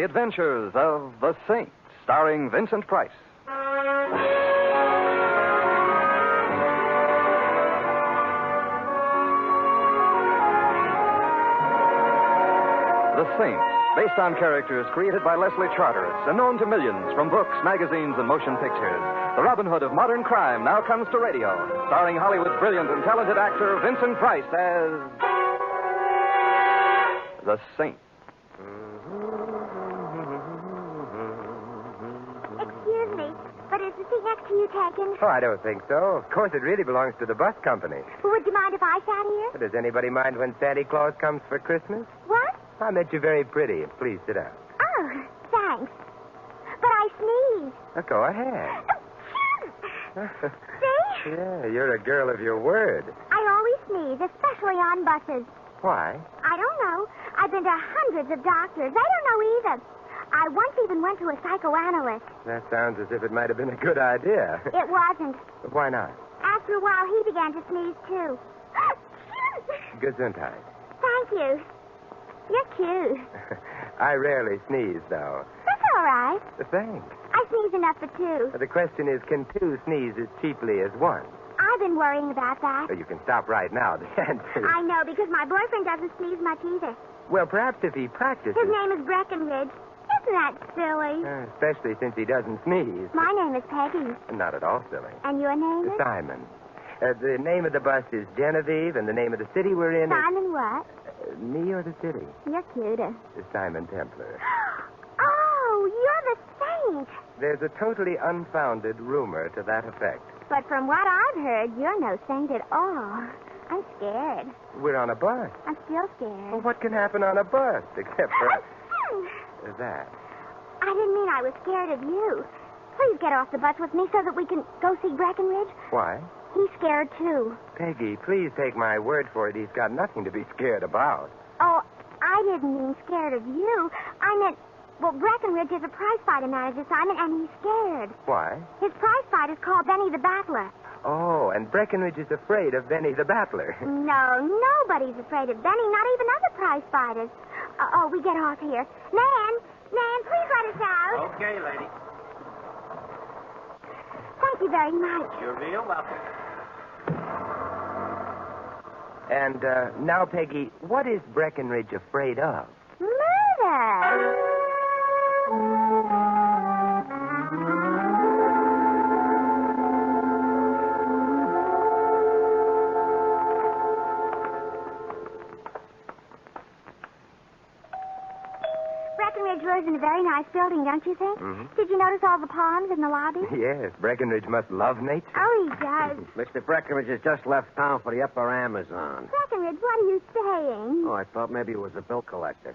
The Adventures of the Saint, starring Vincent Price. The Saint, based on characters created by Leslie Charteris and known to millions from books, magazines, and motion pictures. The Robin Hood of modern crime now comes to radio, starring Hollywood's brilliant and talented actor Vincent Price as the Saint. Excuse me, but is the seat next to you taken? Oh, I don't think so. Of course, it really belongs to the bus company. Well, would you mind if I sat here? Does anybody mind when Santa Claus comes for Christmas? What? I met you very pretty. Please sit down. Oh, thanks. But I sneezed. Now, go ahead. See? Yeah, you're a girl of your word. I always sneeze, especially on buses. Why? I don't know. I've been to hundreds of doctors. They don't know either. I once even went to a psychoanalyst. That sounds as if it might have been a good idea. It wasn't. But why not? After a while, he began to sneeze, too. Gesundheit. Thank you. You're cute. I rarely sneeze, though. That's all right. Thanks. I sneeze enough for two. The question is, can two sneeze as cheaply as one? I've been worrying about that. You can stop right now. The answer is... I know, because my boyfriend doesn't sneeze much either. Well, perhaps if he practices... His name is Breckenridge. Isn't that silly? Especially since he doesn't sneeze. My name is Peggy. Not at all silly. And your name is? Simon. The name of the bus is Genevieve, and the name of the city we're in Simon what? is... me or the city? You're cuter. Simon Templar. Oh, you're the saint. There's a totally unfounded rumor to that effect. But from what I've heard, you're no saint at all. I'm scared. We're on a bus. I'm still scared. Well, what can happen on a bus, except for that? I didn't mean I was scared of you. Please get off the bus with me so that we can go see Breckenridge. Why? He's scared, too. Peggy, please take my word for it. He's got nothing to be scared about. Oh, I didn't mean scared of you. I meant, well, Breckenridge is a prize-fighter manager, Simon, and he's scared. Why? His prize fight is called Benny the Battler. Oh, and Breckenridge is afraid of Benny the Battler. No, nobody's afraid of Benny, not even other prize fighters. We get off here. Nan, please let us out. Okay, lady. Thank you very much. You're real welcome. And now, Peggy, what is Breckenridge afraid of? Murder. Breckenridge lives in a very nice building, don't you think? Mm-hmm. Did you notice all the palms in the lobby? Yes, Breckenridge must love nature. Oh, he does. Mr. Breckenridge has just left town for the upper Amazon. Breckenridge, what are you saying? Oh, I thought maybe it was a bill collector.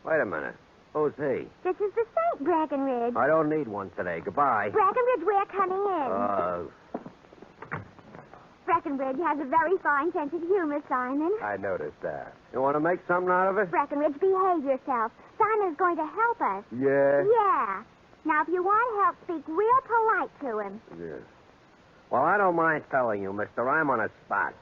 Wait a minute. Who's he? This is the Saint, Breckenridge. I don't need one today. Goodbye. Breckenridge, we're coming in. Breckenridge has a very fine sense of humor, Simon. I noticed that. You want to make something out of it? Breckenridge, behave yourself. Simon's going to help us. Yeah? Yeah. Now, if you want help, speak real polite to him. Yes. Well, I don't mind telling you, mister. I'm on a spot.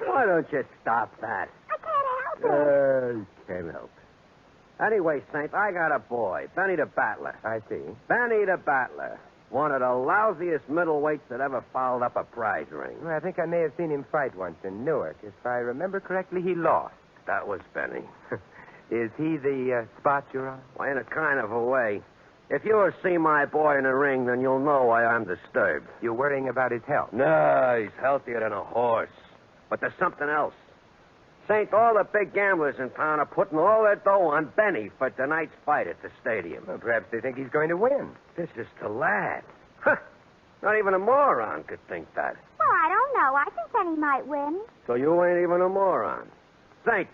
Why don't you stop that? I can't help it. Can't help it. Anyway, Saint, I got a boy, Benny the Battler. I see. Benny the Battler. One of the lousiest middleweights that ever fouled up a prize ring. Well, I think I may have seen him fight once in Newark. If I remember correctly, he lost. That was Benny. Is he the spot you're on? Well, in a kind of a way. If you ever see my boy in the ring, then you'll know why I'm disturbed. You're worrying about his health. No, he's healthier than a horse. But there's something else. Saint, all the big gamblers in town are putting all their dough on Benny for tonight's fight at the stadium. Well, perhaps they think he's going to win. This is the lad. Huh. Not even a moron could think that. Well, I don't know. I think Benny might win. So you ain't even a moron. Saint,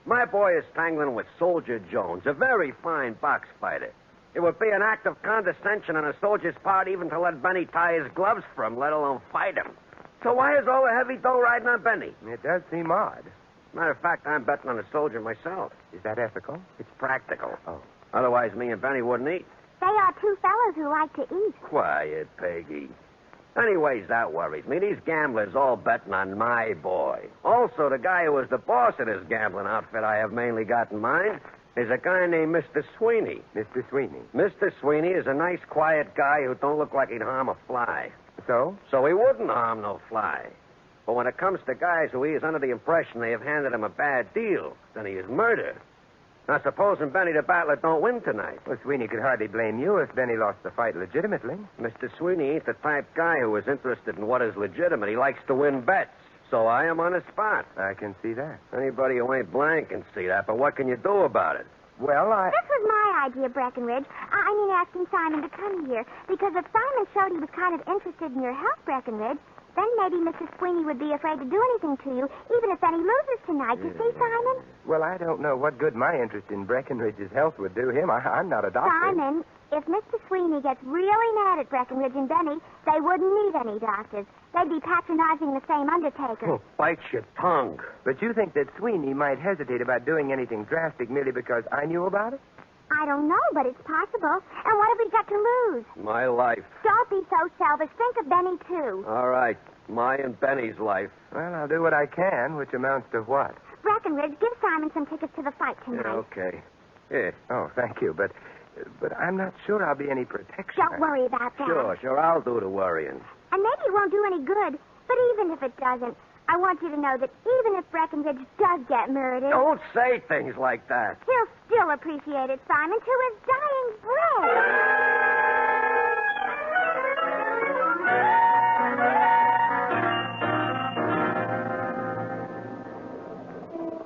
my boy is tangling with Soldier Jones, a very fine box fighter. It would be an act of condescension on a soldier's part even to let Benny tie his gloves for him, let alone fight him. So why is all the heavy dough riding on Benny? It does seem odd. Matter of fact, I'm betting on a soldier myself. Is that ethical? It's practical. Oh. Otherwise, me and Benny wouldn't eat. They are two fellows who like to eat. Quiet, Peggy. Anyways, that worries me. These gamblers all betting on my boy. Also, the guy who was the boss of this gambling outfit I have mainly got in mind There's a guy named Mr. Sweeney. Mr. Sweeney. Mr. Sweeney is a nice, quiet guy who don't look like he'd harm a fly. So? So he wouldn't harm no fly. But when it comes to guys who he is under the impression they have handed him a bad deal, then he is murder. Now, supposing Benny the Battler don't win tonight. Well, Sweeney could hardly blame you if Benny lost the fight legitimately. Mr. Sweeney ain't the type guy who is interested in what is legitimate. He likes to win bets. So I am on the spot. I can see that. Anybody who ain't blind can see that, but what can you do about it? Well, This was my idea, Breckenridge. I mean, asking Simon to come here. Because if Simon showed he was kind of interested in your health, Breckenridge, then maybe Mr. Sweeney would be afraid to do anything to you, even if Benny loses tonight. You see, Simon? Well, I don't know what good my interest in Breckenridge's health would do him. I'm not a doctor. Simon, if Mr. Sweeney gets really mad at Breckenridge and Benny, they wouldn't need any doctors. They'd be patronizing the same undertaker. Oh, bite your tongue. But you think that Sweeney might hesitate about doing anything drastic merely because I knew about it? I don't know, but it's possible. And what have we got to lose? My life. Don't be so selfish. Think of Benny, too. All right. My and Benny's life. Well, I'll do what I can, which amounts to what? Breckenridge, give Simon some tickets to the fight tonight. Yeah, okay. Yeah. Oh, thank you, but I'm not sure I'll be any protection. Don't worry about that. Sure. I'll do the worrying. And maybe it won't do any good. But even if it doesn't, I want you to know that even if Breckenridge does get murdered, Don't say things like that. he'll still appreciate it, Simon, to his dying breath.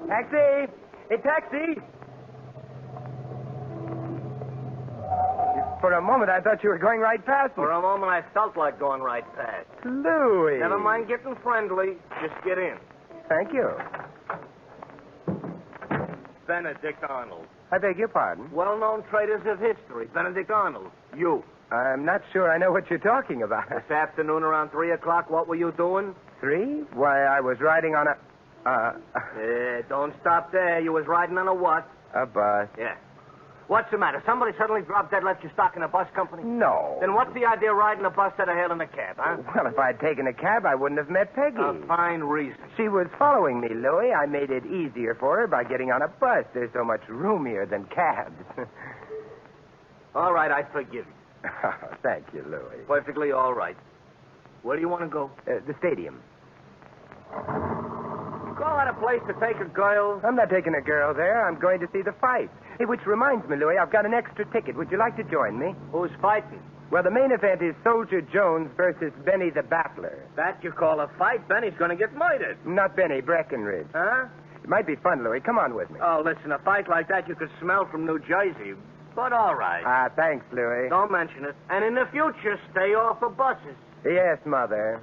Taxi! Hey, taxi! For a moment, I thought you were going right past me. For a moment, I felt like going right past. Louis. Never mind getting friendly. Just get in. Thank you. Benedict Arnold. I beg your pardon. Well-known traders of history. Benedict Arnold. You. I'm not sure I know what you're talking about. This afternoon around 3 o'clock, what were you doing? 3? Why, I was riding on Don't stop there. You was riding on a what? a bus. Yeah. What's the matter? Somebody suddenly dropped dead, left you stuck in a bus company? No. Then what's the idea of riding a bus instead of hailing a cab, huh? Well, if I'd taken a cab, I wouldn't have met Peggy. A fine reason. She was following me, Louis. I made it easier for her by getting on a bus. There's so much roomier than cabs. All right, I forgive you. Thank you, Louis. Perfectly all right. Where do you want to go? The stadium. You call that a place to take a girl? I'm not taking a girl there. I'm going to see the fight. Hey, which reminds me, Louis, I've got an extra ticket. Would you like to join me? Who's fighting? Well, the main event is Soldier Jones versus Benny the Battler. That you call a fight? Benny's going to get murdered. Not Benny, Breckenridge. Huh? It might be fun, Louis. Come on with me. Oh, listen, a fight like that you could smell from New Jersey. But all right. Thanks, Louis. Don't mention it. And in the future, stay off of buses. Yes, Mother.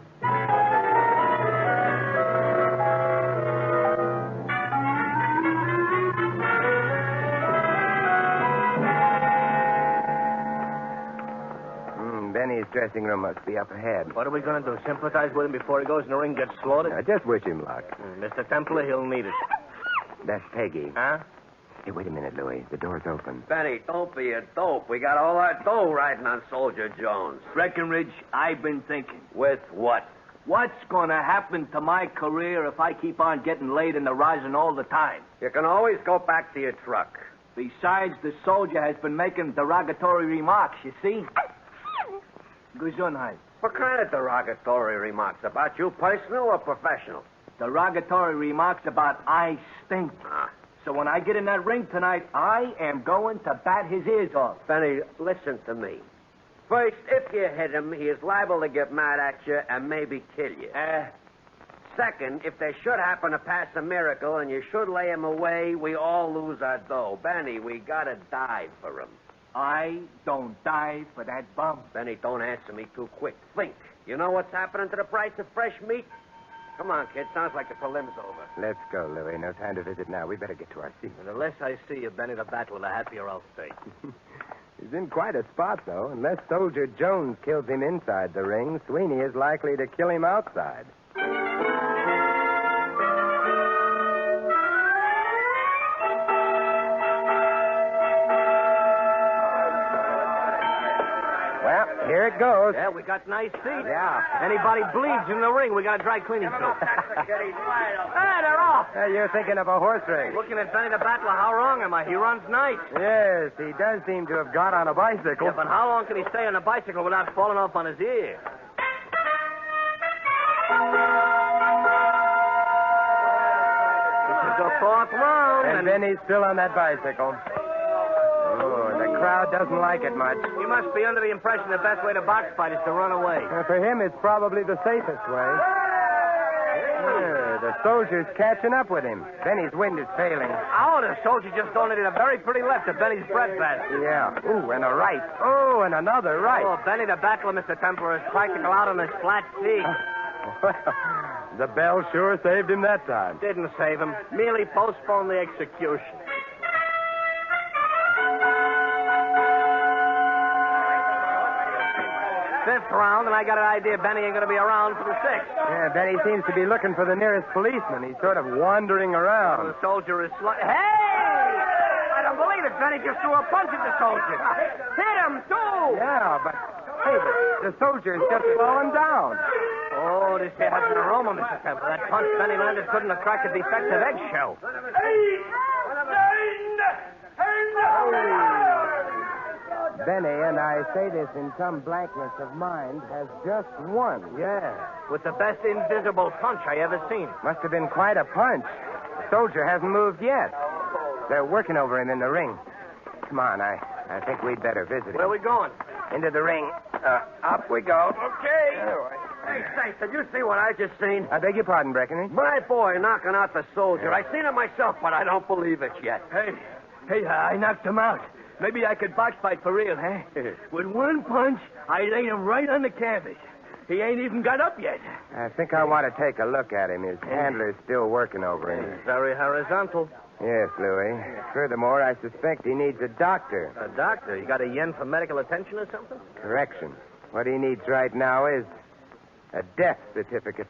Benny's dressing room must be up ahead. What are we going to do? Sympathize with him before he goes in the ring and gets slaughtered? Just wish him luck. Mr. Templer, he'll need it. That's Peggy. Huh? Hey, wait a minute, Louis. The door's open. Benny, don't be a dope. We got all that dough riding on Soldier Jones. Breckenridge, I've been thinking. With what? What's going to happen to my career if I keep on getting laid in the rosin all the time? You can always go back to your truck. Besides, the soldier has been making derogatory remarks, you see? Gesundheit. What kind of derogatory remarks? About you personal or professional? Derogatory remarks about I stink. So when I get in that ring tonight, I am going to bat his ears off. Benny, listen to me. First, if you hit him, he is liable to get mad at you and maybe kill you. Second, if there should happen to pass a miracle and you should lay him away, we all lose our dough. Benny, we gotta die for him. I don't die for that bum. Benny, don't answer me too quick. Think. You know what's happening to the price of fresh meat? Come on, kid. Sounds like the prelim's over. Let's go, Louis. No time to visit now. We better get to our seats. And the less I see of Benny the Battler, the happier I'll stay. He's in quite a spot, though. Unless Soldier Jones kills him inside the ring, Sweeney is likely to kill him outside. Well, here There it goes. Yeah, we got nice seats. Yeah. Anybody bleeds in the ring, we got a dry cleaning suit. Hey, they're off. You're thinking of a horse race. Looking at Benny the Battler, how wrong am I? He runs nice. Yes, he does seem to have got on a bicycle. Yeah, but how long can he stay on a bicycle without falling off on his ear? This is the fourth round. And then he's still on that bicycle. Oh, the crowd doesn't like it much. You must be under the impression the best way to box fight is to run away. For him, it's probably the safest way. The soldier's catching up with him. Benny's wind is failing. Oh, the soldier just donated a very pretty left to Benny's breadbasket. Yeah. Ooh, and a right. Oh, and another right. Oh, Benny the Battler, Mr. Templar, is practical out on his flat feet. The bell sure saved him that time. Didn't save him. Merely postponed the execution. Fifth round, and I got an idea Benny ain't going to be around for the sixth. Yeah, Benny seems to be looking for the nearest policeman. He's sort of wandering around. The soldier is Hey! I don't believe it. Benny just threw a punch at the soldier. Hit him, too! Yeah, but, hey, the soldier's just fallen down. Oh, this here has an aroma, Mr. Temple. That punch Benny landed couldn't have cracked a defective eggshell. Benny, and I say this in some blankness of mind, has just won. Yeah, with the best invisible punch I ever seen. Must have been quite a punch. The soldier hasn't moved yet. They're working over him in the ring. Come on, I think we'd better visit him. Where are we going? Into the ring. Up we go. Okay. Hey, Saint, did you see what I just seen? I beg your pardon, Breckenridge. My boy knocking out the soldier. I seen it myself, but I don't believe it yet. Hey, I knocked him out. Maybe I could box fight for real, huh? With one punch, I laid him right on the canvas. He ain't even got up yet. I think I want to take a look at him. His handler's still working over him. Very horizontal. Yes, Louis. Furthermore, I suspect he needs a doctor. A doctor? You got a yen for medical attention or something? Correction. What he needs right now is a death certificate.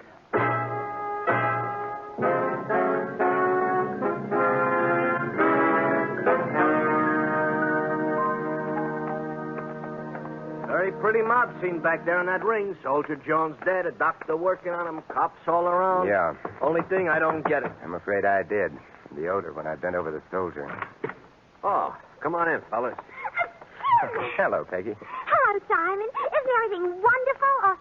Very pretty mob scene back there in that ring. Soldier Jones dead, a doctor working on him, cops all around. Yeah. Only thing, I don't get it. I'm afraid I did. The odor when I bent over the soldier. Oh, come on in, fellas. Hello, Peggy. Hello, Simon. Isn't everything wonderful? Or,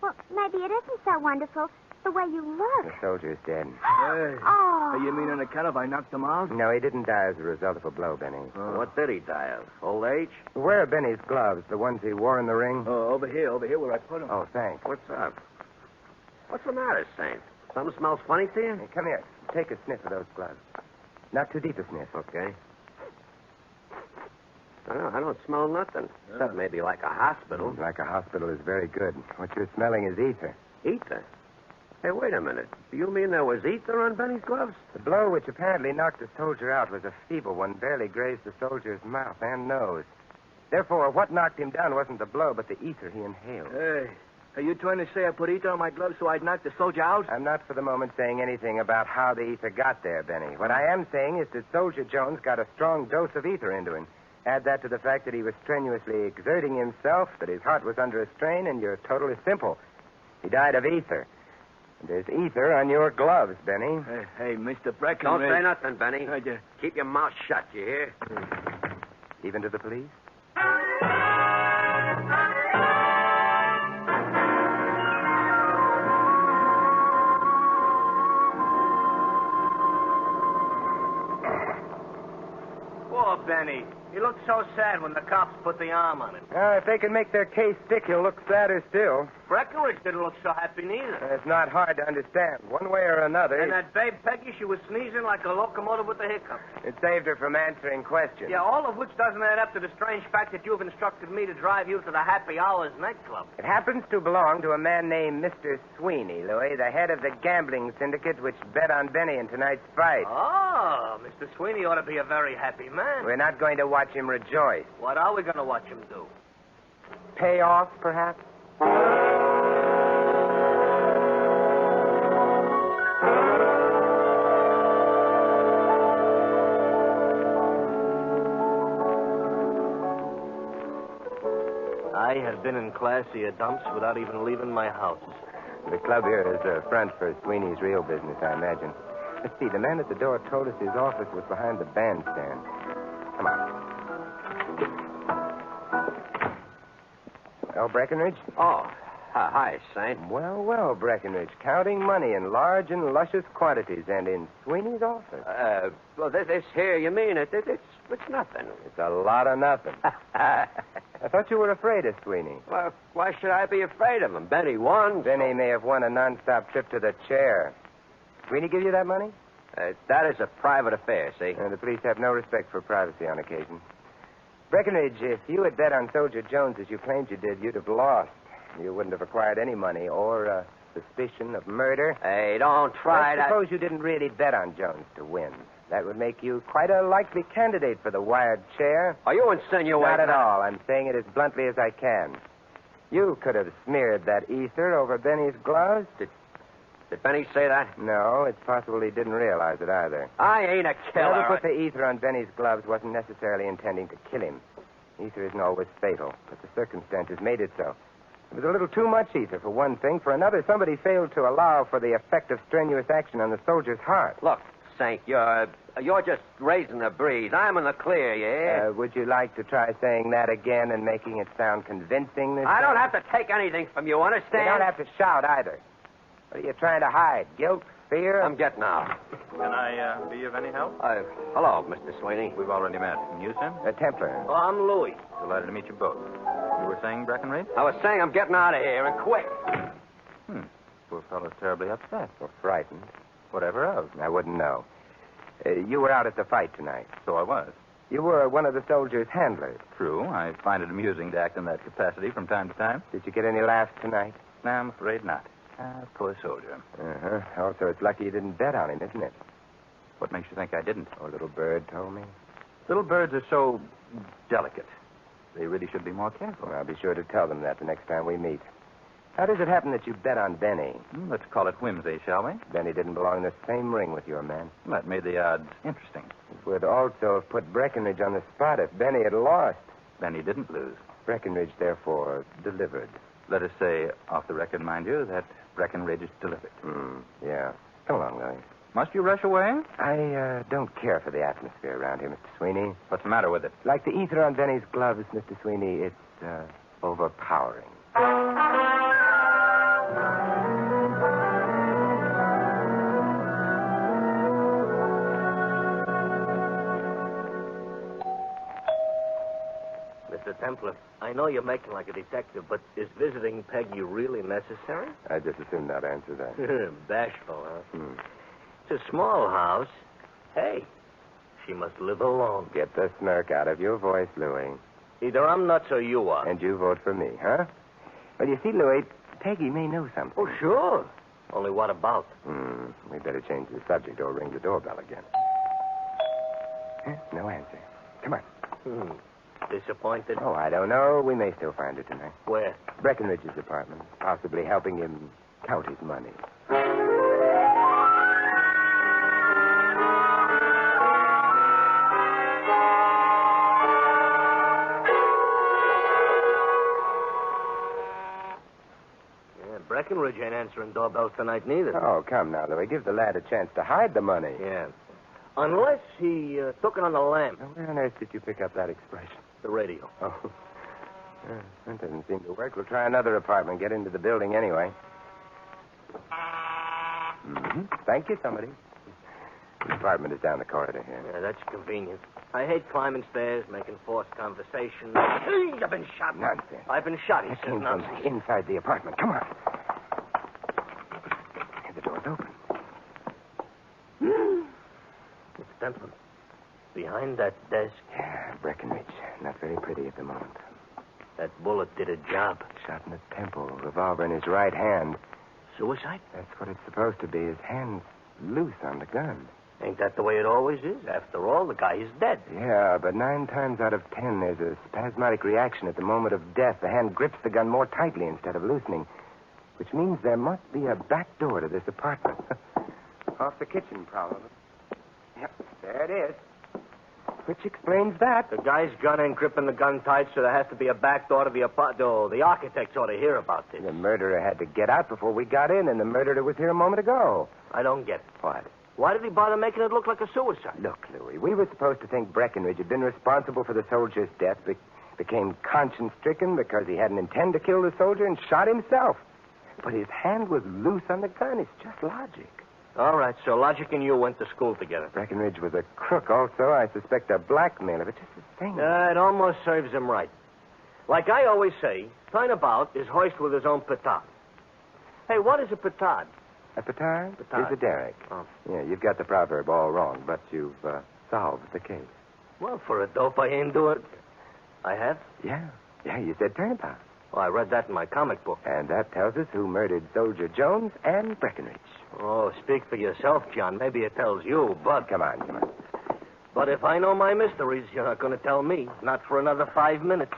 well, maybe it isn't so wonderful the way you The look. soldier's dead. Oh. You mean on account of I knocked him out? No, he didn't die as a result of a blow, Benny. What did he die of? Old age? Where are Benny's gloves? The ones he wore in the ring? Over here where I put him. Oh, thanks. What's up? What's the matter, Saint? Something smells funny to you? Hey, come here. Take a sniff of those gloves. Not too deep a sniff. Okay. I don't smell nothing. Except maybe like a hospital. Like a hospital is very good. What you're smelling is ether. Ether? Hey, wait a minute. Do you mean there was ether on Benny's gloves? The blow which apparently knocked the soldier out was a feeble one, barely grazed the soldier's mouth and nose. Therefore, what knocked him down wasn't the blow, but the ether he inhaled. Hey, are you trying to say I put ether on my gloves so I'd knock the soldier out? I'm not for the moment saying anything about how the ether got there, Benny. What I am saying is that Soldier Jones got a strong dose of ether into him. Add that to the fact that he was strenuously exerting himself, that his heart was under a strain, and your total is simple. He died of ether. And there's ether on your gloves, Benny. Hey, Mr. Breckenridge. Don't say nothing, Benny. I just... Keep your mouth shut, you hear? Even to the police? Poor Benny. He looked so sad when the cops put the arm on him. If they can make their case stick, he'll look sadder still. Breckenridge didn't look so happy neither. It's not hard to understand. One way or another, And that babe Peggy, she was sneezing like a locomotive with the hiccups. it saved her from answering questions. Yeah, all of which doesn't add up to the strange fact that you've instructed me to drive you to the Happy Hours nightclub. It happens to belong to a man named Mr. Sweeney, Louis, the head of the gambling syndicate which bet on Benny in tonight's fight. Oh, Mr. Sweeney ought to be a very happy man. We're not going to watch him rejoice. What are we going to watch him do? Pay off, perhaps? I have been in classier dumps without even leaving my house. The club here is a front for Sweeney's real business, I imagine. Let's see, the man at the door told us his office was behind the bandstand. Come on. Oh, Breckenridge? Oh, hi, Saint. Well, well, Breckenridge. Counting money in large and luscious quantities and in Sweeney's office. Well, this here, you mean it? It's nothing. It's a lot of nothing. I thought you were afraid of Sweeney. Well, why should I be afraid of him? Benny won. Benny may have won a non-stop trip to the chair. Sweeney give you that money? That is a private affair, see? The police have no respect for privacy on occasion. Breckenridge, if you had bet on Soldier Jones as you claimed you did, you'd have lost. You wouldn't have acquired any money or suspicion of murder. Hey, don't try to... Suppose you didn't really bet on Jones to win. That would make you quite a likely candidate for the wired chair. Are you insinuating... Not at all. I'm saying it as bluntly as I can. You could have smeared that ether over Benny's gloves. Did Benny say that? No, it's possible he didn't realize it either. I ain't a killer. Whoever put the ether on Benny's gloves wasn't necessarily intending to kill him. Ether isn't always fatal, but the circumstances made it so. It was a little too much ether, for one thing. For another, somebody failed to allow for the effect of strenuous action on the soldier's heart. Look, Saint, you're just raising the breeze. I'm in the clear, yeah? Would you like to try saying that again and making it sound convincing this I time? don't have to take anything from you, understand? You don't have to shout either. What are you trying to hide? Guilt? Fear? I'm getting out. Can I be of any help? Hello, Mr. Sweeney. We've already met. And you, sir? A Templar. Oh, I'm Louis. Delighted to meet you both. You were saying, Breckenridge? I was saying I'm getting out of here, and quick. Poor fellow's terribly upset. Or frightened. Whatever of. I wouldn't know. You were out at the fight tonight. So I was. You were one of the soldiers' handlers. True. I find it amusing to act in that capacity from time to time. Did you get any laughs tonight? No, I'm afraid not. Poor soldier. Uh-huh. Also, it's lucky you didn't bet on him, isn't it? What makes you think I didn't? Oh, little bird told me. Little birds are so delicate. They really should be more careful. Well, I'll be sure to tell them that the next time we meet. How does it happen that you bet on Benny? Let's call it whimsy, shall we? Benny didn't belong in the same ring with your man. That made the odds interesting. It would also have put Breckenridge on the spot if Benny had lost. Benny didn't lose. Breckenridge, therefore, delivered. Let us say, off the record, mind you, that Breckenridge delivered. Yeah. Come along, Louis. Must you rush away? I don't care for the atmosphere around here, Mr. Sweeney. What's the matter with it? Like the ether on Benny's gloves, Mr. Sweeney, it's overpowering. Mr. Templar, I know you're making like a detective, but is visiting Peggy really necessary? I just assumed not answer that. Bashful, huh? It's a small house. Hey, she must live alone. Get the smirk out of your voice, Louis. Either I'm nuts or you are. And you vote for me, huh? Well, you see, Louis, Peggy may know something. Oh, sure. Only what about? We better change the subject or ring the doorbell again. No answer. Come on. Disappointed? Oh, I don't know. We may still find her tonight. Where? Breckenridge's apartment. Possibly helping him count his money. Breckenridge ain't answering doorbells tonight, neither. Oh, come now, Louis. Give the lad a chance to hide the money. Yeah. Unless he took it on the lamp. Now, where on earth did you pick up that expression? The radio. Oh. That doesn't seem to work. We'll try another apartment. Get into the building anyway. Thank you, somebody. The apartment is down the corridor here. Yeah, that's convenient. I hate climbing stairs, making forced conversation. I've been shot. Nonsense. I've been shot, he That says came from nonsense. inside the apartment. Come on. The door's open. It's Templar. Behind that desk, Yeah, Breckenridge. Not very pretty at the moment. that bullet did a job. Shot in the temple, revolver in his right hand. Suicide? That's what it's supposed to be. His hand's loose on the gun. Ain't that the way it always is? After all, the guy is dead. Yeah, but 9 times out of 10, there's a spasmodic reaction at the moment of death. The hand grips the gun more tightly instead of loosening, which means there must be a back door to this apartment. Off the kitchen, probably. Yep, there it is. Which explains that. The guy's gun ain't gripping the gun tight, so there has to be a back door to the apartment. Oh, the architects ought to hear about this. The murderer had to get out before we got in, and the murderer was here a moment ago. I don't get it. What? Why did he bother making it look like a suicide? Look, Louis, we were supposed to think Breckenridge had been responsible for the soldier's death, became conscience-stricken because he hadn't intended to kill the soldier and shot himself. But his hand was loose on the gun. It's just logic. All right, so Logic and you went to school together. Breckenridge was a crook also. I suspect a blackmailer, but just the thing. It almost serves him right. Like I always say, turnabout is hoist with his own petard. Hey, what is a petard? A petard? Petard. Is a derrick. Oh. Yeah, you've got the proverb all wrong, but you've solved the case. Well, for a dope, I ain't do it. I have? Yeah, you said turnabout. Well, I read that in my comic book. And that tells us who murdered Soldier Jones and Breckenridge. Oh, speak for yourself, John. Maybe it tells you, but... Come on. But if I know my mysteries, you're not going to tell me. Not for another 5 minutes.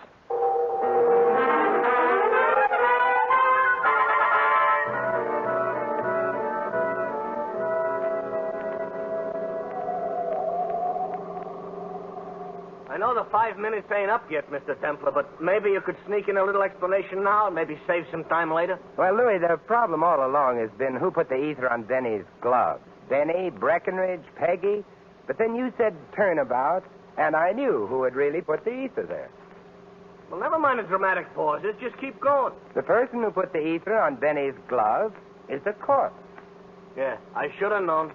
I know the 5 minutes ain't up yet, Mr. Templar, but maybe you could sneak in a little explanation now and maybe save some time later. Well, Louis, the problem all along has been who put the ether on Benny's gloves. Benny, Breckenridge, Peggy. But then you said turnabout, and I knew who had really put the ether there. Well, never mind the dramatic pauses. Just keep going. The person who put the ether on Benny's gloves is the corpse. Yeah, I should have known.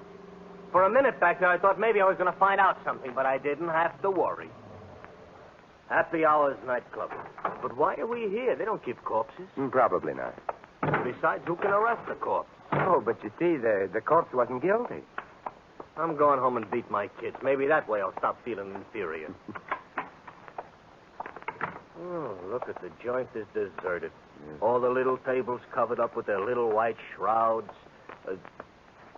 For a minute back there, I thought maybe I was going to find out something, but I didn't have to worry. Happy Hours nightclub. But why are we here? They don't keep corpses. Probably not. Besides, who can arrest the corpse? Oh, but you see, the corpse wasn't guilty. I'm going home and beat my kids. Maybe that way I'll stop feeling inferior. Oh, look at the joint is deserted. All the little tables covered up with their little white shrouds.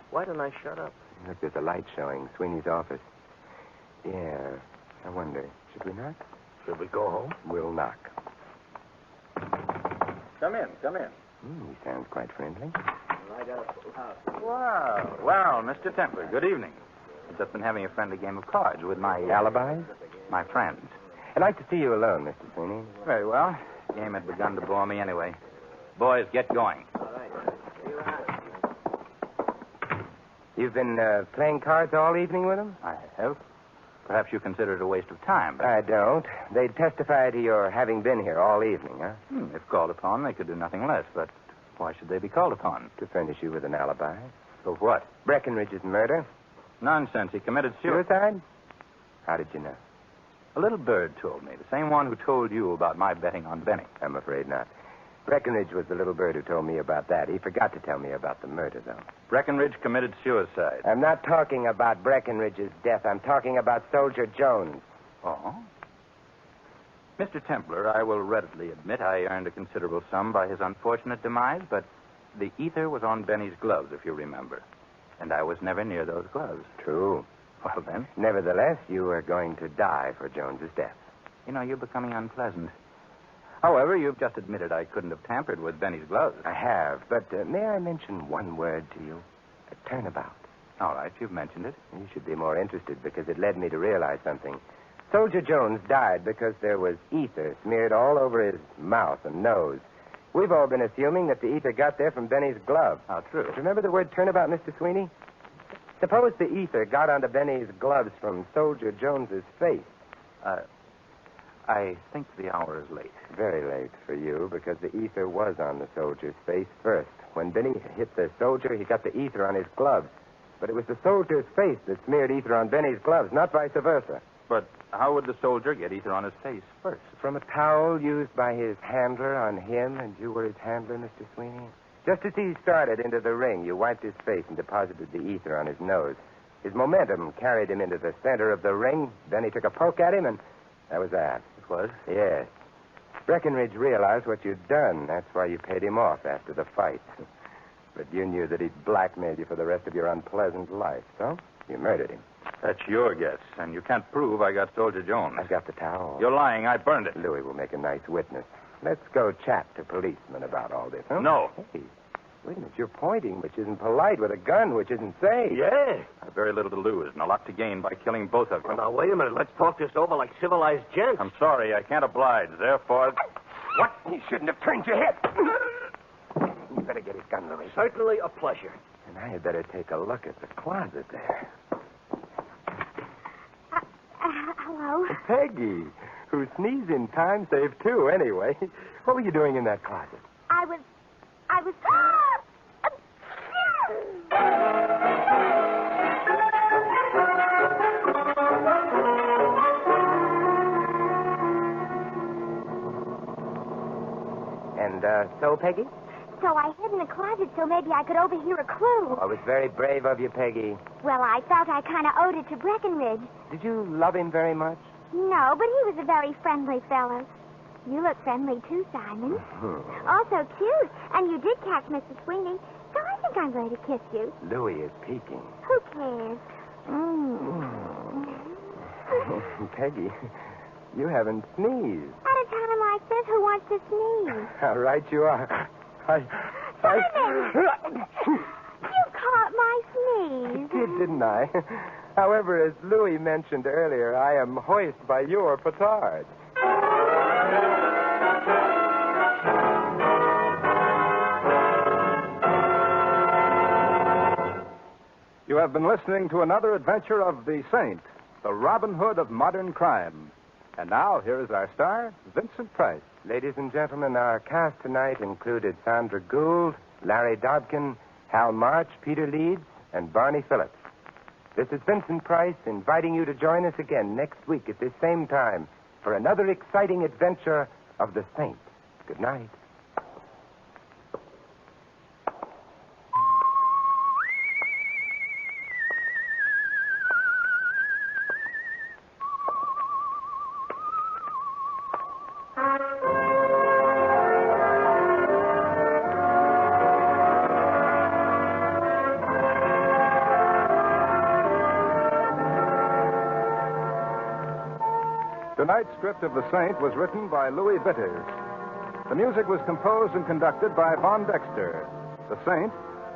Why didn't I shut up? Look, there's a light showing. Sweeney's office. Yeah, I wonder. Should we knock? Should we go home? We'll knock. Come in. He sounds quite friendly. Right out of the house. Wow. Well, Mr. Templar, good evening. I've just been having a friendly game of cards with my... Alibis? My friends. I'd like to see you alone, Mr. Sweeney. Very well. The game had begun to bore me anyway. Boys, get going. You've been playing cards all evening with them? I have. Perhaps you consider it a waste of time, but... I don't. They'd testify to your having been here all evening, huh? If called upon, they could do nothing less, but why should they be called upon? To furnish you with an alibi. Of what? Breckenridge's murder. Nonsense. He committed suicide. Suicide? How did you know? A little bird told me. The same one who told you about my betting on Benny. I'm afraid not. Breckenridge was the little bird who told me about that. He forgot to tell me about the murder, though. Breckenridge committed suicide. I'm not talking about Breckenridge's death. I'm talking about Soldier Jones. Oh? Mr. Templar, I will readily admit I earned a considerable sum by his unfortunate demise, but the ether was on Benny's gloves, if you remember. And I was never near those gloves. True. Well, then, Nevertheless, you are going to die for Jones's death. you know, you're becoming unpleasant. However, you've just admitted I couldn't have tampered with Benny's gloves. I have, but may I mention one word to you? A turnabout. All right, you've mentioned it. You should be more interested because it led me to realize something. Soldier Jones died because there was ether smeared all over his mouth and nose. We've all been assuming that the ether got there from Benny's glove. How true. But remember the word turnabout, Mr. Sweeney? Suppose the ether got onto Benny's gloves from Soldier Jones's face. I think the hour is late. Very late for you because the ether was on the soldier's face first. When Benny hit the soldier, he got the ether on his gloves. But it was the soldier's face that smeared ether on Benny's gloves, not vice versa. But how would the soldier get ether on his face first? From a towel used by his handler on him, and you were his handler, Mr. Sweeney? Just as he started into the ring, you wiped his face and deposited the ether on his nose. His momentum carried him into the center of the ring. Then he took a poke at him, and that was that. It was? Yes. Breckenridge realized what you'd done. That's why you paid him off after the fight. But you knew that he'd blackmailed you for the rest of your unpleasant life, so you murdered him. That's your guess, and you can't prove I got Soldier Jones. I got the towel. You're lying. I burned it. Louis will make a nice witness. Let's go chat to policemen about all this, huh? No. Hey, Wait a minute, you're pointing, which isn't polite, with a gun, which isn't safe. Yeah. I've very little to lose and a lot to gain by killing both of you. Well, now, wait a minute. Let's talk this over like civilized gents. I'm sorry, I can't oblige. Therefore, What? You shouldn't have turned your head. You better get his gun, Louis. Certainly a pleasure. And I had better take a look at the closet there. Hello? Peggy, who sneezed in time saved two, anyway. What were you doing in that closet? I was... And, so, Peggy? So I hid in the closet so maybe I could overhear a clue. Oh, it was very brave of you, Peggy. Well, I felt I kind of owed it to Breckenridge. Did you love him very much? No, but he was a very friendly fellow. You look friendly, too, Simon. Also cute. And you did catch Mrs. Sweeney, so I think I'm going to kiss you. Louis is peeking. Who cares? Peggy, you haven't sneezed. At a time like this, who wants to sneeze? How right you are. Simon! You caught my sneeze. I did, didn't I? However, as Louis mentioned earlier, I am hoist by your petard. You have been listening to another adventure of the Saint, the Robin Hood of modern crime. And now, here is our star, Vincent Price. Ladies and gentlemen, our cast tonight included Sandra Gould, Larry Dobkin, Hal March, Peter Leeds, and Barney Phillips. This is Vincent Price inviting you to join us again next week at this same time for another exciting adventure of the Saint. Good night. Tonight's script of The Saint was written by Louis Vitters. The music was composed and conducted by Von Dexter. The Saint,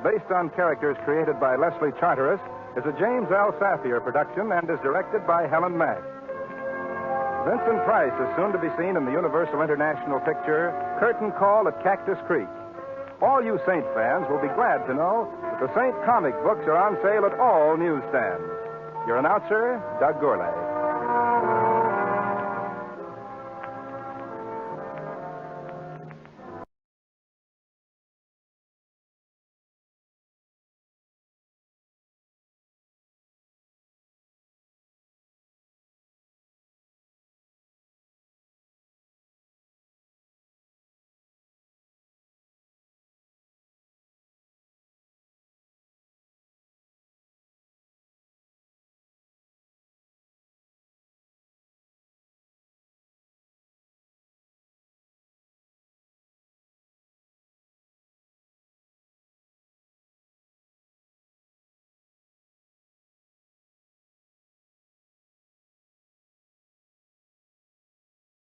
based on characters created by Leslie Charteris, is a James L. Safier production and is directed by Helen Mack. Vincent Price is soon to be seen in the Universal International picture Curtain Call at Cactus Creek. All you Saint fans will be glad to know that the Saint comic books are on sale at all newsstands. Your announcer, Doug Gourlay.